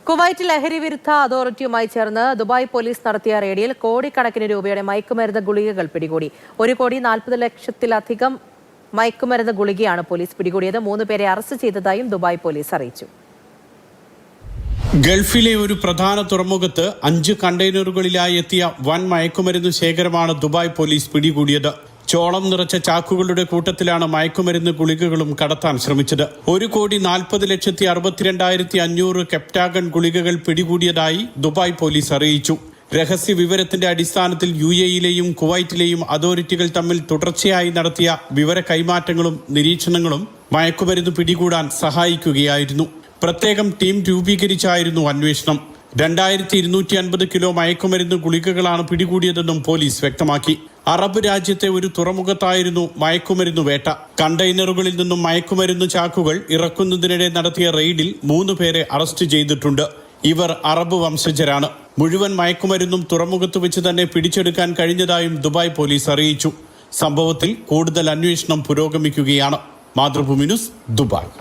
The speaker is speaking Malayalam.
കുവൈറ്റ് ലഹരി വിരുദ്ധ അതോറിറ്റിയുമായി ചേർന്ന് ദുബായ് പോലീസ് നടത്തിയ റെയ്ഡിൽ കോടിക്കണക്കിന് രൂപയുടെ മയക്കുമരുന്ന് ഗുളികകൾ പിടികൂടി. 1,40,00,000-ലധികം മയക്കുമരുന്ന് ഗുളികയാണ് പോലീസ് പിടികൂടിയത്. 3 പേരെ അറസ്റ്റ് ചെയ്തതായും ദുബായ് പോലീസ് അറിയിച്ചു. ഗൾഫിലെ ഒരു പ്രധാന തുറമുഖത്ത് 5 കണ്ടെയ്നറുകളിലായി എത്തിയ വൻ മയക്കുമരുന്ന് ശേഖരമാണ് ദുബായ് പോലീസ് പിടികൂടിയത്. ചോളം നിറച്ച ചാക്കുകളുടെ കൂട്ടത്തിലാണ് മയക്കുമരുന്ന് ഗുളികകളും കടത്താൻ ശ്രമിച്ചത്. 1,40,62,500 കെപ്റ്റാഗൺ ഗുളികകൾ പിടികൂടിയതായി ദുബായ് പോലീസ് അറിയിച്ചു. രഹസ്യ വിവരത്തിന്റെ അടിസ്ഥാനത്തിൽ UAE-യിലെയും കുവൈറ്റിലെയും അതോറിറ്റികൾ തമ്മിൽ തുടർച്ചയായി നടത്തിയ വിവര കൈമാറ്റങ്ങളും നിരീക്ഷണങ്ങളും മയക്കുമരുന്ന് പിടികൂടാൻ സഹായിക്കുകയായിരുന്നു. പ്രത്യേകം ടീം രൂപീകരിച്ചായിരുന്നു അന്വേഷണം. 2,250 കിലോ മയക്കുമരുന്ന് ഗുളികകളാണ് പിടികൂടിയതെന്നും പോലീസ് വ്യക്തമാക്കി. അറബ് രാജ്യത്തെ ഒരു തുറമുഖത്തായിരുന്നു മയക്കുമരുന്ന് വേട്ട. കണ്ടെയ്നറുകളിൽ നിന്നും മയക്കുമരുന്ന് ചാക്കുകൾ ഇറക്കുന്നതിനിടെ നടത്തിയ റെയ്ഡിൽ 3 പേരെ അറസ്റ്റ് ചെയ്തിട്ടുണ്ട്. ഇവർ അറബ് വംശജരാണ്. മുഴുവൻ മയക്കുമരുന്നും തുറമുഖത്ത് വെച്ച് തന്നെ പിടിച്ചെടുക്കാൻ കഴിഞ്ഞതായും ദുബായ് പോലീസ് അറിയിച്ചു. സംഭവത്തിൽ കൂടുതൽ അന്വേഷണം പുരോഗമിക്കുകയാണ്. Mathrubhumi news, Dubai.